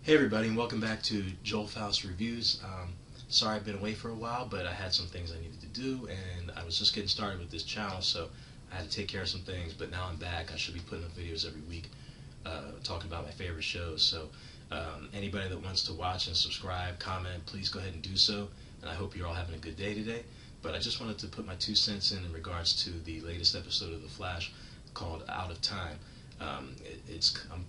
Hey everybody, and welcome back to Joel Faust Reviews. Sorry I've been away for a while, but I had some things I needed to do, and I was just getting started with this channel, so I had to take care of some things, but now I'm back. I should be putting up videos every week talking about my favorite shows, so anybody that wants to watch and subscribe, comment, please go ahead and do so, and I hope you're all having a good day today. But I just wanted to put my 2 cents in regards to the latest episode of The Flash called Out of Time. I'm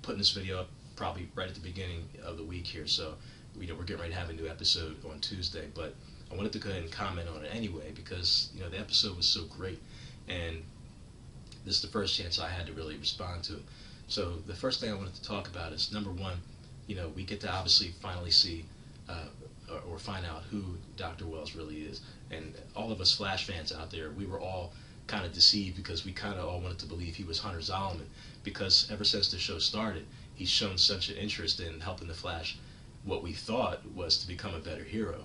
putting this video up probably right at the beginning of the week here, so we're getting ready to have a new episode on Tuesday, but I wanted to go ahead and comment on it anyway because the episode was so great, and this is the first chance I had to really respond to it. So the first thing I wanted to talk about is, number one, we get to obviously finally see or find out who Dr. Wells really is, and all of us Flash fans out there, we were all kind of deceived because we kind of all wanted to believe he was Hunter Zolomon, because ever since the show started, he's shown such an interest in helping the Flash, what we thought was to become a better hero.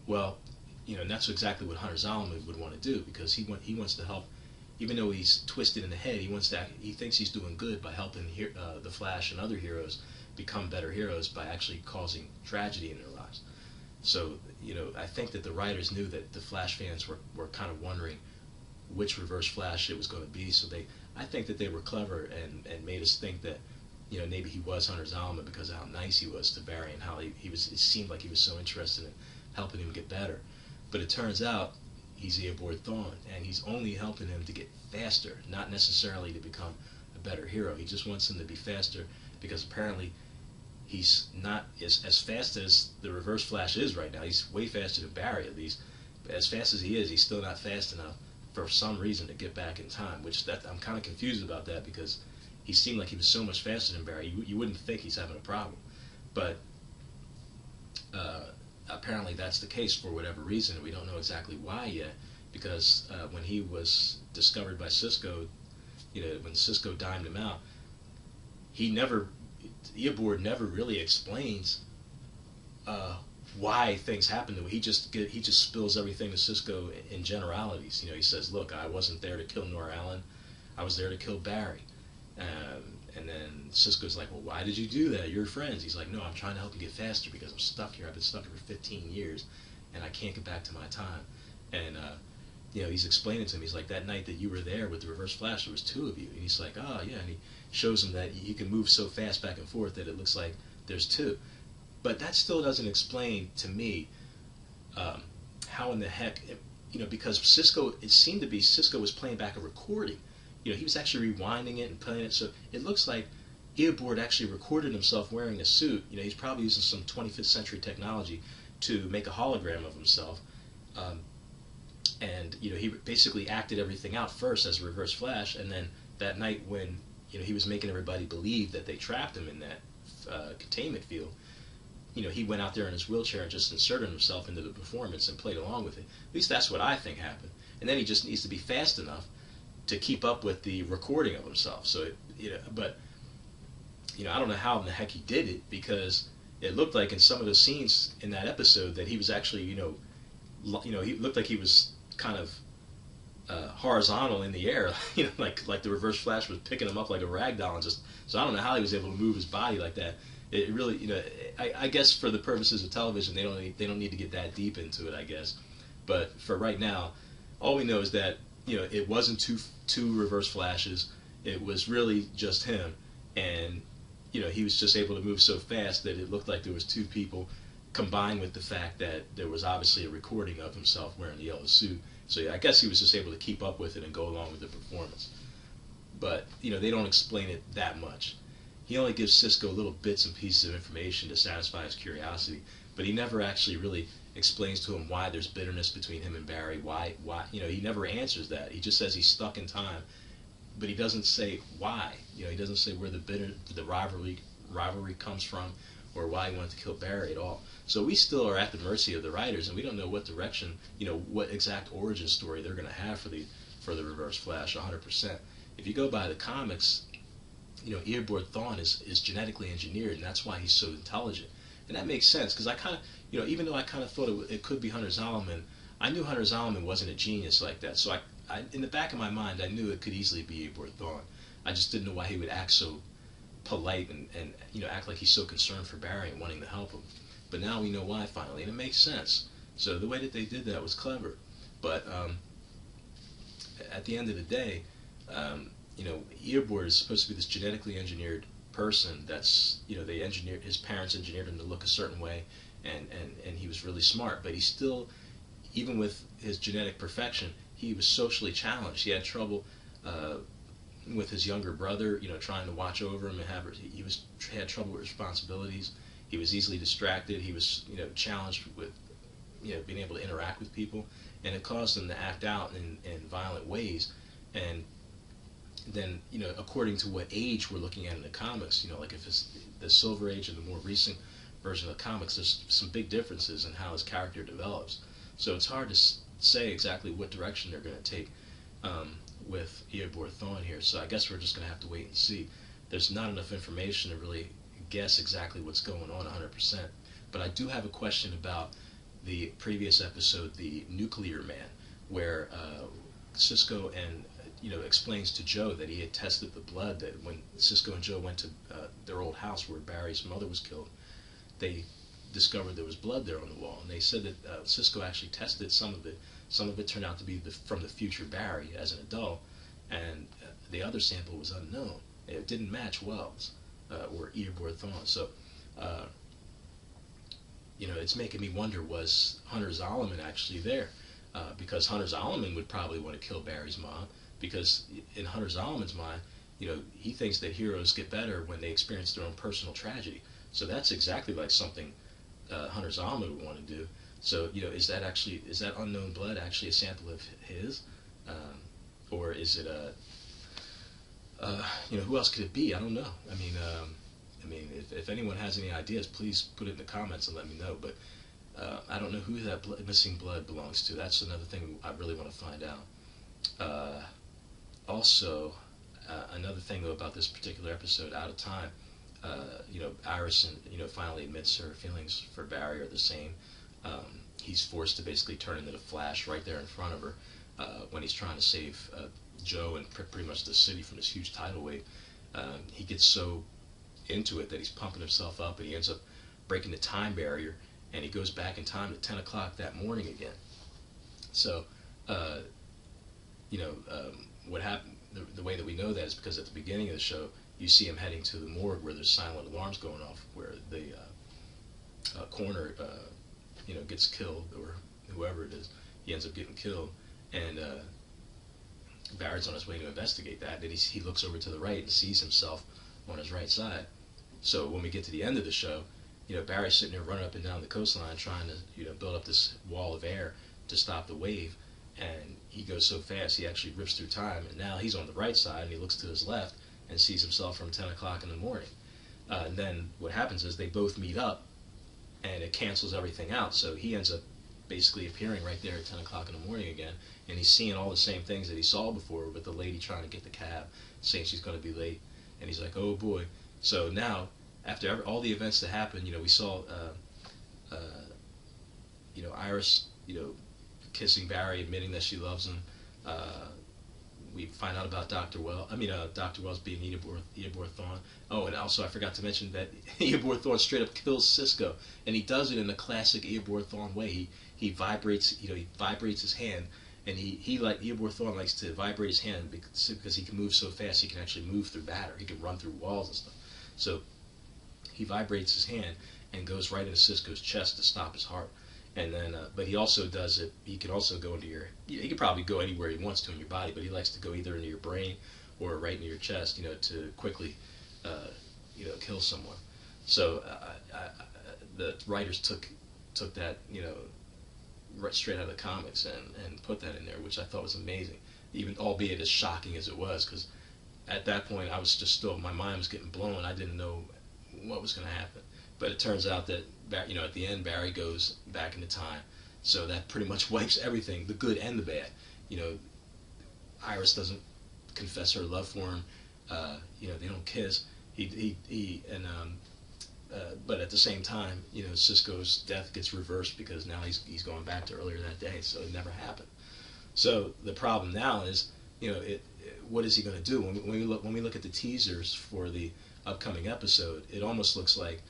Well, and that's exactly what Hunter Zolomon would want to do, because he wants to help, even though he's twisted in the head. He thinks he's doing good by helping the Flash and other heroes become better heroes by actually causing tragedy in their lives. So, I think that the writers knew that the Flash fans were kind of wondering which Reverse Flash it was going to be. So I think that they were clever and made us think that maybe he was Hunter Zolomon because of how nice he was to Barry and how he was. It seemed like he was so interested in helping him get better. But it turns out he's Eobard Thawne, and he's only helping him to get faster, not necessarily to become a better hero. He just wants him to be faster because apparently he's not as fast as the Reverse Flash is right now. He's way faster than Barry, at least. But as fast as he is, he's still not fast enough for some reason to get back in time, I'm kind of confused about that, because he seemed like he was so much faster than Barry. You wouldn't think he's having a problem, but apparently that's the case for whatever reason. We don't know exactly why yet, because when he was discovered by Cisco, when Cisco dimed him out, Eobard never really explains why things happen to him. He just spills everything to Cisco in generalities. He says, "Look, I wasn't there to kill Nora Allen. I was there to kill Barry." And then Cisco's like, "Well, why did you do that? You're friends." He's like, "No, I'm trying to help you get faster because I'm stuck here. I've been stuck here for 15 years, and I can't get back to my time." And he's explaining to him. He's like, "That night that you were there with the Reverse Flash, there was two of you." And he's like, "Oh yeah," and he shows him that you can move so fast back and forth that it looks like there's two. But that still doesn't explain to me how in the heck, because it seemed to be Cisco was playing back a recording. He was actually rewinding it and playing it, so it looks like Eobard actually recorded himself wearing a suit. He's probably using some 25th century technology to make a hologram of himself, and he basically acted everything out first as a Reverse Flash, and then that night when he was making everybody believe that they trapped him in that containment field, he went out there in his wheelchair and just inserted himself into the performance and played along with it. At least that's what I think happened. And then he just needs to be fast enough to keep up with the recording of himself. So, but I don't know how in the heck he did it, because it looked like in some of those scenes in that episode that he was actually, he looked like he was kind of horizontal in the air, like the Reverse Flash was picking him up like a rag doll, and so I don't know how he was able to move his body like that. It really, I guess for the purposes of television, they don't need to get that deep into it, I guess. But for right now, all we know is that it wasn't two Reverse Flashes. It was really just him, and he was just able to move so fast that it looked like there was two people, combined with the fact that there was obviously a recording of himself wearing the yellow suit. So yeah, I guess he was just able to keep up with it and go along with the performance. But they don't explain it that much. He only gives Cisco little bits and pieces of information to satisfy his curiosity, but he never actually really explains to him why there's bitterness between him and Barry. Why he never answers that. He just says he's stuck in time, but he doesn't say why. He doesn't say where the rivalry comes from, or why he wanted to kill Barry at all. So we still are at the mercy of the writers, and we don't know what direction, what exact origin story they're going to have for the Reverse Flash 100%. If you go by the comics, Eobard Thawne is genetically engineered, and that's why he's so intelligent. And that makes sense, because I kind of, even though I kind of thought it could be Hunter Zolomon, I knew Hunter Zolomon wasn't a genius like that. So I in the back of my mind, I knew it could easily be Eobard Thawne. I just didn't know why he would act so polite and act like he's so concerned for Barry and wanting to help him. But now we know why finally, and it makes sense. So the way that they did that was clever. But at the end of the day, Eobard is supposed to be this genetically engineered person that's, his parents engineered him to look a certain way, and he was really smart, but he still, even with his genetic perfection, he was socially challenged. He had trouble with his younger brother, trying to watch over him and he had trouble with responsibilities. He was easily distracted. He was, challenged with, being able to interact with people, and it caused him to act out in violent ways. And then, according to what age we're looking at in the comics, like if it's the Silver Age and the more recent version of the comics, there's some big differences in how his character develops. So it's hard to say exactly what direction they're going to take with Eobard Thawne here. So I guess we're just going to have to wait and see. There's not enough information to really guess exactly what's going on 100%. But I do have a question about the previous episode, The Nuclear Man, where Cisco and explains to Joe that he had tested the blood, that when Cisco and Joe went to their old house where Barry's mother was killed, they discovered there was blood there on the wall, and they said that Cisco actually tested some of it. Some of it turned out to be from the future Barry as an adult, and the other sample was unknown. It didn't match Wells or Eobard Thawne. So, it's making me wonder, was Hunter Zolomon actually there? Because Hunter Zolomon would probably want to kill Barry's mom, because in Hunter Zolomon's mind, he thinks that heroes get better when they experience their own personal tragedy. So that's exactly like something Hunter Zolomon would want to do. So, is that unknown blood actually a sample of his? Or is it who else could it be? I don't know. I mean, if anyone has any ideas, please put it in the comments and let me know. But I don't know who that missing blood belongs to. That's another thing I really want to find out. Also, another thing though about this particular episode, Out of Time, Iris finally admits her feelings for Barry are the same. He's forced to basically turn into the Flash right there in front of her when he's trying to save Joe and pretty much the city from this huge tidal wave. He gets so into it that he's pumping himself up, and he ends up breaking the time barrier, and he goes back in time to 10 o'clock that morning again. So, what happened, the way that we know that is because at the beginning of the show, you see him heading to the morgue where there's silent alarms going off, where the coroner, gets killed, or whoever it is, he ends up getting killed, and Barrett's on his way to investigate that, and he looks over to the right and sees himself on his right side. So when we get to the end of the show, Barry's sitting there running up and down the coastline trying to, build up this wall of air to stop the wave, and he goes so fast he actually rips through time, and now he's on the right side, and he looks to his left and sees himself from 10 o'clock in the morning. And then what happens is they both meet up, and it cancels everything out, so he ends up basically appearing right there at 10 o'clock in the morning again, and he's seeing all the same things that he saw before, with the lady trying to get the cab, saying she's going to be late, and he's like, oh boy. So now, after all the events that happened, we saw, Iris, kissing Barry, admitting that she loves him. We find out about Dr. Wells being Eobard Thawne. Oh, and also I forgot to mention that Eobard Thawne straight up kills Cisco, and he does it in the classic Eobard Thawne way. He vibrates, he vibrates his hand, and he like Eobard Thawne likes to vibrate his hand because he can move so fast. He can actually move through matter. He can run through walls and stuff. So he vibrates his hand and goes right into Cisco's chest to stop his heart. And then, but he also does it. He can also go into he can probably go anywhere he wants to in your body, but he likes to go either into your brain or right into your chest, to quickly, kill someone. So the writers took that, right straight out of the comics and put that in there, which I thought was amazing, even albeit as shocking as it was, because at that point I was just still, my mind was getting blown. I didn't know what was going to happen. But it turns out that, at the end, Barry goes back into time. So that pretty much wipes everything, the good and the bad. Iris doesn't confess her love for him. They don't kiss. But at the same time, Cisco's death gets reversed because now he's going back to earlier that day. So it never happened. So the problem now is, what is he going to do? When we look at the teasers for the upcoming episode, it almost looks like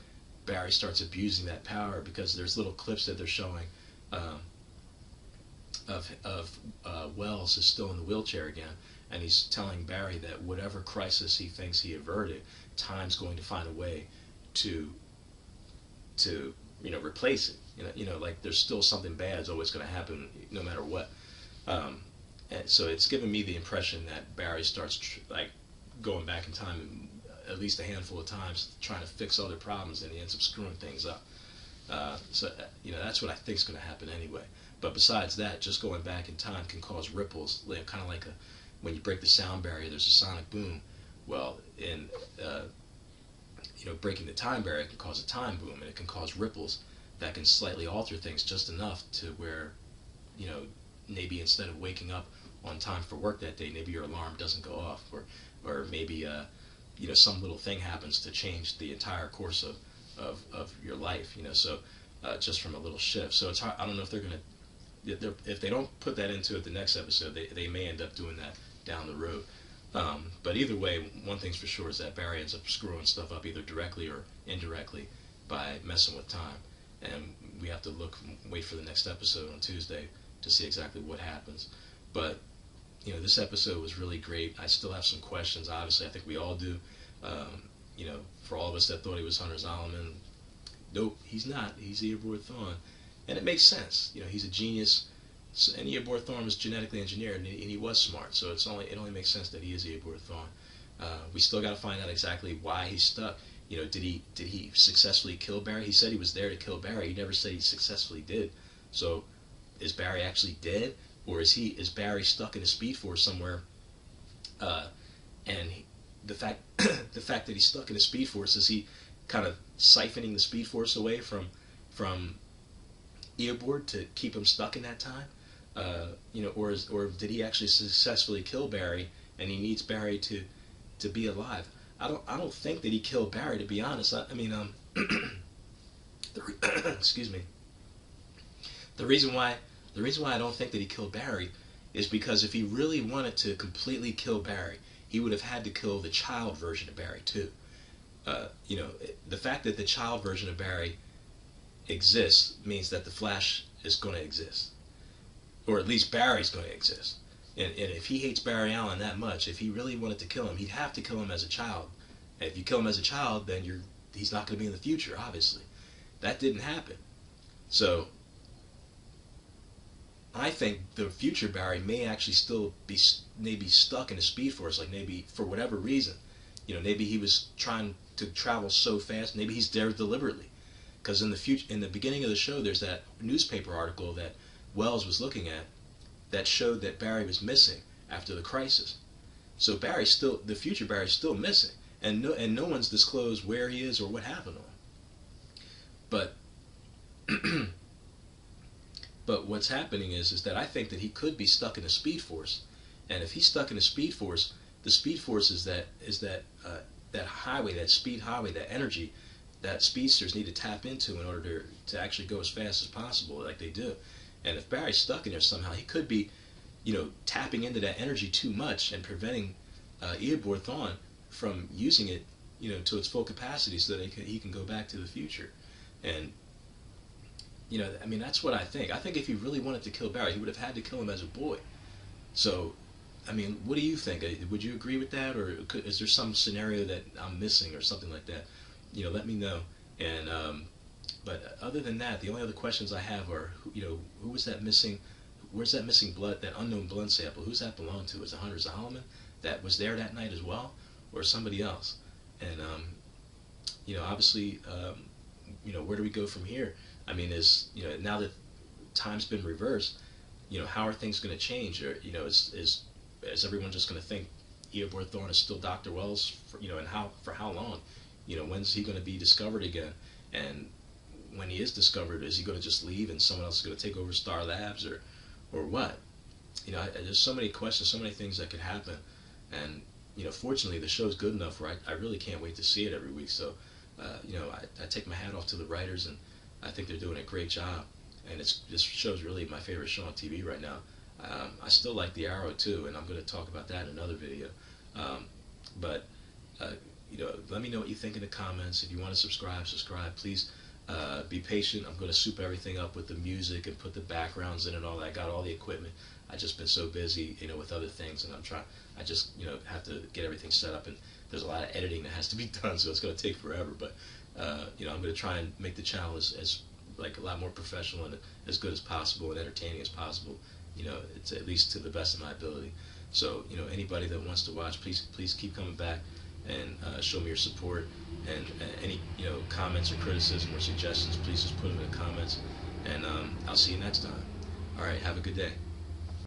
Barry starts abusing that power, because there's little clips that they're showing um, of Wells is still in the wheelchair again, and he's telling Barry that whatever crisis he thinks he averted, time's going to find a way to replace it. Like there's still something bad is always going to happen no matter what. And so it's given me the impression that Barry starts like going back in time at least a handful of times, trying to fix other problems, and he ends up screwing things up. So that's what I think is going to happen anyway. But besides that, just going back in time can cause ripples, kind of like when you break the sound barrier, there's a sonic boom. Well, in breaking the time barrier can cause a time boom, and it can cause ripples that can slightly alter things just enough to where, maybe instead of waking up on time for work that day, maybe your alarm doesn't go off, or maybe some little thing happens to change the entire course of your life. So just from a little shift. So it's hard. I don't know if they're gonna, if they don't put that into it the next episode, they may end up doing that down the road. But either way, one thing's for sure is that Barry ends up screwing stuff up either directly or indirectly by messing with time. And we have to wait for the next episode on Tuesday to see exactly what happens. But, this episode was really great. I still have some questions, obviously. I think we all do. For all of us that thought he was Hunter Zolomon, nope, he's not. He's Eobard Thawne. And it makes sense. He's a genius. And Eobard Thawne was genetically engineered, and he was smart. So it only makes sense that he is Eobard Thawne. We still got to find out exactly why he's stuck. Did he successfully kill Barry? He said he was there to kill Barry. He never said he successfully did. So is Barry actually dead, or is Barry stuck in a Speed Force somewhere? The fact that he's stuck in a Speed Force, is he kind of siphoning the Speed Force away from Eobard to keep him stuck in that time? Or did he actually successfully kill Barry, and he needs Barry to be alive? I don't think that he killed Barry, to be honest. Excuse me. The reason why I don't think that he killed Barry is because if he really wanted to completely kill Barry, he would have had to kill the child version of Barry too. The fact that the child version of Barry exists means that the Flash is going to exist, or at least Barry's going to exist. And if he hates Barry Allen that much, if he really wanted to kill him, he'd have to kill him as a child. And if you kill him as a child, then he's not going to be in the future, obviously. That didn't happen. So I think the future Barry may actually still be maybe stuck in a Speed Force, like maybe for whatever reason. Maybe he was trying to travel so fast. Maybe he's there deliberately. Because in the beginning of the show, there's that newspaper article that Wells was looking at that showed that Barry was missing after the crisis. So the future Barry's still missing, and no one's disclosed where he is or what happened to him. But what's happening is that I think that he could be stuck in a Speed Force, and if he's stuck in a Speed Force, the Speed Force is that highway, that speed highway, that energy that speedsters need to tap into in order to actually go as fast as possible, like they do. And if Barry's stuck in there somehow, he could be, tapping into that energy too much and preventing Eobard Thawne from using it, to its full capacity, so that he can go back to the future. And that's what I think. I think if he really wanted to kill Barry, he would have had to kill him as a boy. So, what do you think? Would you agree with that, or is there some scenario that I'm missing or something like that? Let me know. And but other than that, the only other questions I have are, who was that missing? Where's that missing blood, that unknown blood sample? Who's that belong to? Is it Hunter Zolomon that was there that night as well, or somebody else? And obviously, where do we go from here? Now that time's been reversed, how are things going to change? Or is everyone just going to think Eobard Thawne is still Dr. Wells and for how long? When's he going to be discovered again? And when he is discovered, is he going to just leave and someone else is going to take over Star Labs, or what? There's so many questions, so many things that could happen. And fortunately, the show's good enough where I really can't wait to see it every week. So I take my hat off to the writers, and I think they're doing a great job. And this show's really my favorite show on TV right now. I still like The Arrow too, and I'm going to talk about that in another video. But let me know what you think in the comments. If you want to subscribe. Please be patient. I'm going to soup everything up with the music and put the backgrounds in and all that. I got all the equipment. I just been so busy, with other things, and I just, have to get everything set up, and there's a lot of editing that has to be done, so it's going to take forever. But, I'm going to try and make the channel as like a lot more professional and as good as possible and entertaining as possible. It's at least to the best of my ability. So, anybody that wants to watch, please keep coming back and show me your support. And any comments or criticism or suggestions, please just put them in the comments. And I'll see you next time. All right, have a good day.